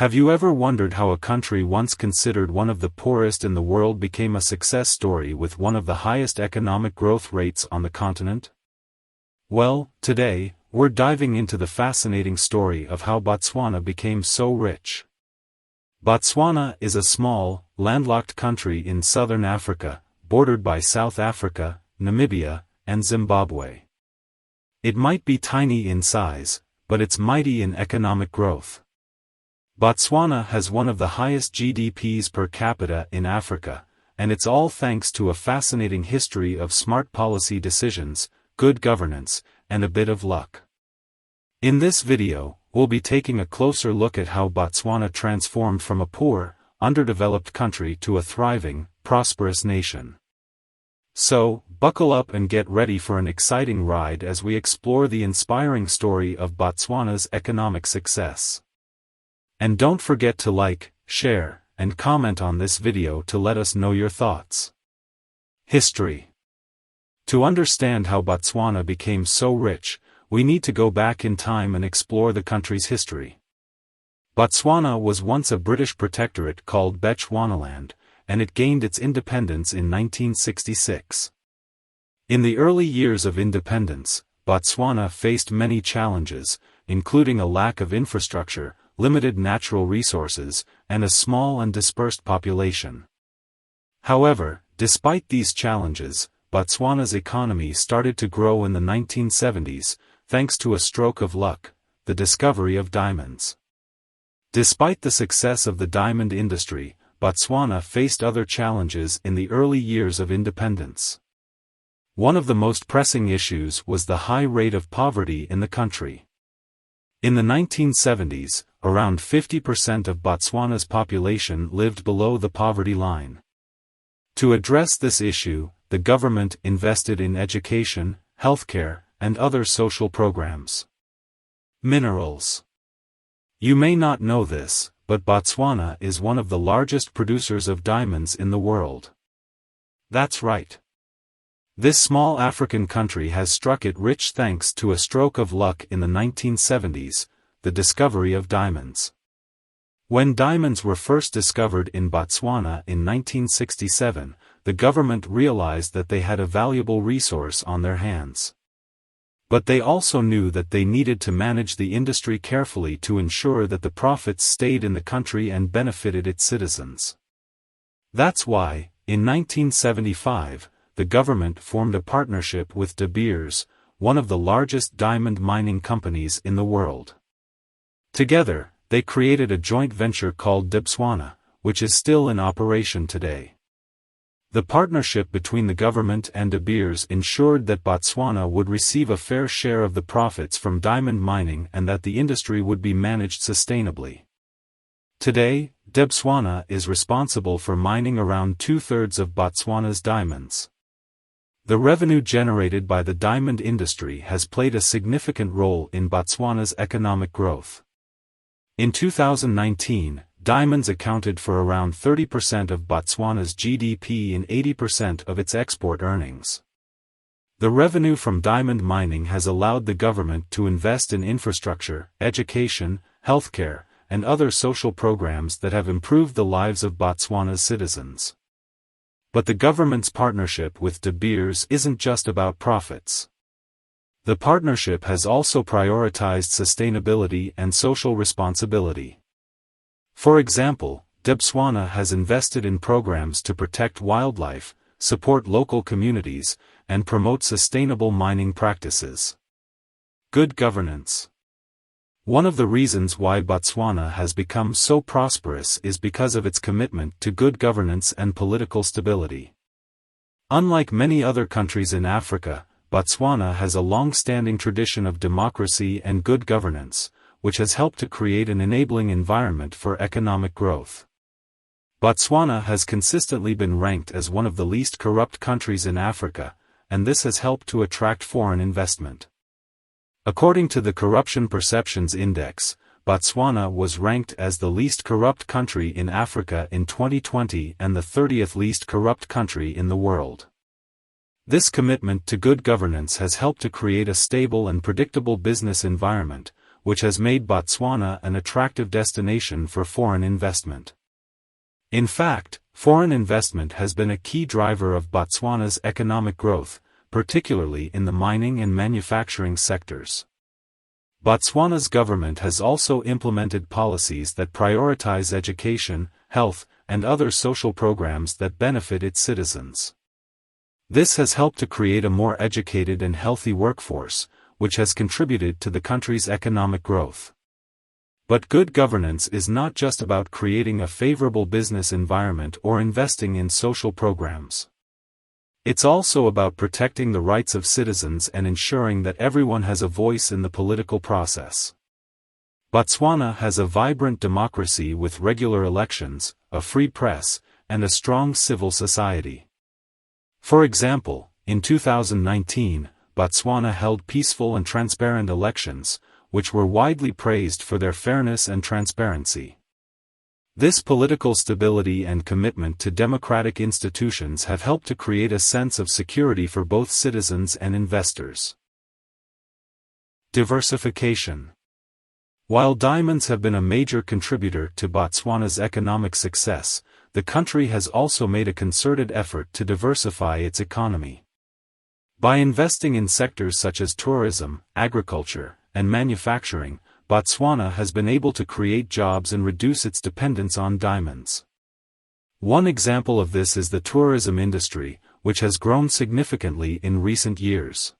Have you ever wondered how a country once considered one of the poorest in the world became a success story with one of the highest economic growth rates on the continent? Well, today, we're diving into the fascinating story of how Botswana became so rich. Botswana is a small, landlocked country in southern Africa, bordered by South Africa, Namibia, and Zimbabwe. It might be tiny in size, but it's mighty in economic growth. Botswana has one of the highest GDPs per capita in Africa, and it's all thanks to a fascinating history of smart policy decisions, good governance, and a bit of luck. In this video, we'll be taking a closer look at how Botswana transformed from a poor, underdeveloped country to a thriving, prosperous nation. So, buckle up and get ready for an exciting ride as we explore the inspiring story of Botswana's economic success. And don't forget to like, share, and comment on this video to let us know your thoughts. History. To understand how Botswana became so rich, we need to go back in time and explore the country's history. Botswana was once a British protectorate called Bechuanaland, and it gained its independence in 1966. In the early years of independence, Botswana faced many challenges, including a lack of infrastructure, limited natural resources, and a small and dispersed population. However, despite these challenges, Botswana's economy started to grow in the 1970s, thanks to a stroke of luck, the discovery of diamonds. Despite the success of the diamond industry, Botswana faced other challenges in the early years of independence. One of the most pressing issues was the high rate of poverty in the country. In the 1970s, around 50% of Botswana's population lived below the poverty line. To address this issue, the government invested in education, healthcare, and other social programs. Minerals. You may not know this, but Botswana is one of the largest producers of diamonds in the world. That's right. This small African country has struck it rich thanks to a stroke of luck in the 1970s, the discovery of diamonds. When diamonds were first discovered in Botswana in 1967, the government realized that they had a valuable resource on their hands. But they also knew that they needed to manage the industry carefully to ensure that the profits stayed in the country and benefited its citizens. That's why, in 1975, the government formed a partnership with De Beers, one of the largest diamond mining companies in the world. Together, they created a joint venture called Botswana, which is still in operation today. The partnership between the government and De Beers ensured that Botswana would receive a fair share of the profits from diamond mining and that the industry would be managed sustainably. Today, Botswana is responsible for mining around 2/3 of Botswana's diamonds. The revenue generated by the diamond industry has played a significant role in Botswana's economic growth. In 2019, diamonds accounted for around 30% of Botswana's GDP and 80% of its export earnings. The revenue from diamond mining has allowed the government to invest in infrastructure, education, healthcare, and other social programs that have improved the lives of Botswana's citizens. But the government's partnership with De Beers isn't just about profits. The partnership has also prioritized sustainability and social responsibility. For example, Botswana has invested in programs to protect wildlife, support local communities, and promote sustainable mining practices. Good governance. One of the reasons why Botswana has become so prosperous is because of its commitment to good governance and political stability. Unlike many other countries in Africa, Botswana has a long-standing tradition of democracy and good governance, which has helped to create an enabling environment for economic growth. Botswana has consistently been ranked as one of the least corrupt countries in Africa, and this has helped to attract foreign investment. According to the Corruption Perceptions Index, Botswana was ranked as the least corrupt country in Africa in 2020 and the 30th least corrupt country in the world. This commitment to good governance has helped to create a stable and predictable business environment, which has made Botswana an attractive destination for foreign investment. In fact, foreign investment has been a key driver of Botswana's economic growth, particularly in the mining and manufacturing sectors. Botswana's government has also implemented policies that prioritize education, health, and other social programs that benefit its citizens. This has helped to create a more educated and healthy workforce, which has contributed to the country's economic growth. But good governance is not just about creating a favorable business environment or investing in social programs. It's also about protecting the rights of citizens and ensuring that everyone has a voice in the political process. Botswana has a vibrant democracy with regular elections, a free press, and a strong civil society. For example, in 2019, Botswana held peaceful and transparent elections, which were widely praised for their fairness and transparency. This political stability and commitment to democratic institutions have helped to create a sense of security for both citizens and investors. Diversification. While diamonds have been a major contributor to Botswana's economic success, the country has also made a concerted effort to diversify its economy. By investing in sectors such as tourism, agriculture, and manufacturing, Botswana has been able to create jobs and reduce its dependence on diamonds. One example of this is the tourism industry, which has grown significantly in recent years.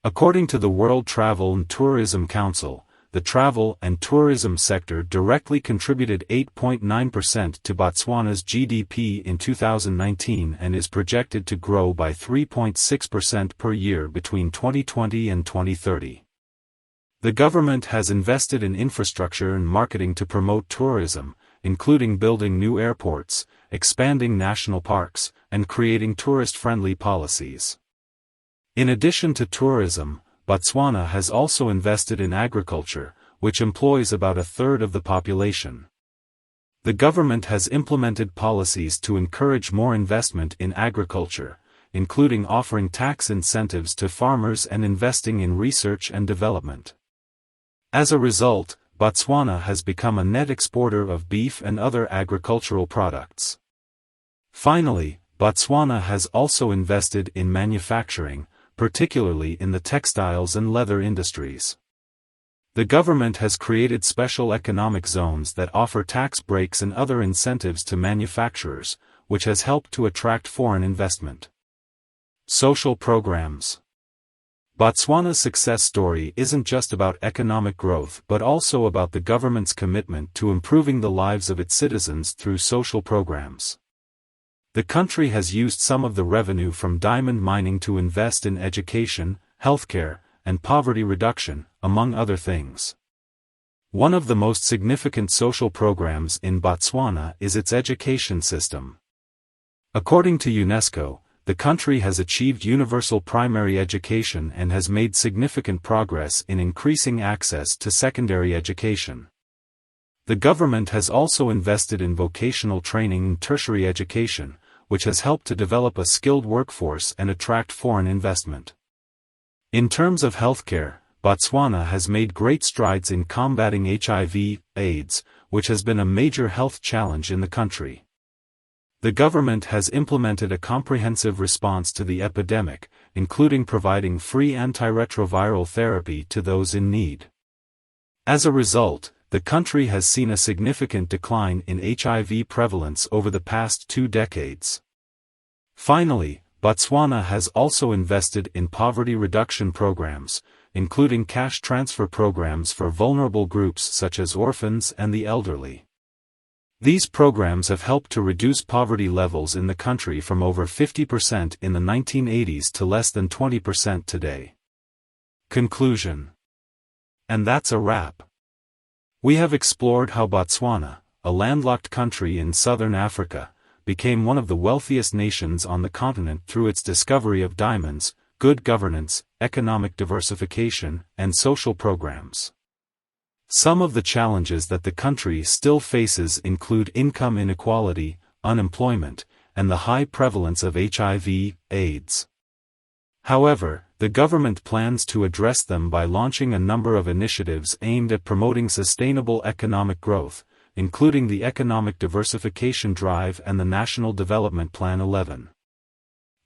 According to the World Travel and Tourism Council, the travel and tourism sector directly contributed 8.9% to Botswana's GDP in 2019 and is projected to grow by 3.6% per year between 2020 and 2030. The government has invested in infrastructure and marketing to promote tourism, including building new airports, expanding national parks, and creating tourist-friendly policies. In addition to tourism, Botswana has also invested in agriculture, which employs about a third of the population. The government has implemented policies to encourage more investment in agriculture, including offering tax incentives to farmers and investing in research and development. As a result, Botswana has become a net exporter of beef and other agricultural products. Finally, Botswana has also invested in manufacturing, particularly in the textiles and leather industries. The government has created special economic zones that offer tax breaks and other incentives to manufacturers, which has helped to attract foreign investment. Social programs. Botswana's success story isn't just about economic growth but also about the government's commitment to improving the lives of its citizens through social programs. The country has used some of the revenue from diamond mining to invest in education, healthcare, and poverty reduction, among other things. One of the most significant social programs in Botswana is its education system. According to UNESCO, the country has achieved universal primary education and has made significant progress in increasing access to secondary education. The government has also invested in vocational training and tertiary education, which has helped to develop a skilled workforce and attract foreign investment. In terms of healthcare, Botswana has made great strides in combating HIV/AIDS, which has been a major health challenge in the country. The government has implemented a comprehensive response to the epidemic, including providing free antiretroviral therapy to those in need. As a result, the country has seen a significant decline in HIV prevalence over the past 2 decades. Finally, Botswana has also invested in poverty reduction programs, including cash transfer programs for vulnerable groups such as orphans and the elderly. These programs have helped to reduce poverty levels in the country from over 50% in the 1980s to less than 20% today. Conclusion. And that's a wrap. We have explored how Botswana, a landlocked country in southern Africa, became one of the wealthiest nations on the continent through its discovery of diamonds, good governance, economic diversification, and social programs. Some of the challenges that the country still faces include income inequality, unemployment, and the high prevalence of HIV/AIDS. However, The government plans to address them by launching a number of initiatives aimed at promoting sustainable economic growth, including the Economic Diversification Drive and the National Development Plan 11.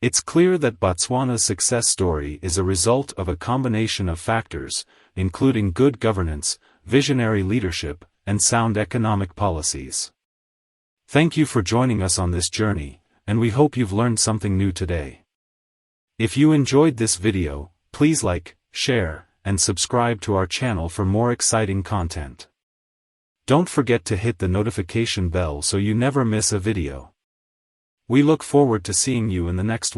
It's clear that Botswana's success story is a result of a combination of factors, including good governance, visionary leadership, and sound economic policies. Thank you for joining us on this journey, and we hope you've learned something new today. If you enjoyed this video, please like, share, and subscribe to our channel for more exciting content. Don't forget to hit the notification bell so you never miss a video. We look forward to seeing you in the next one.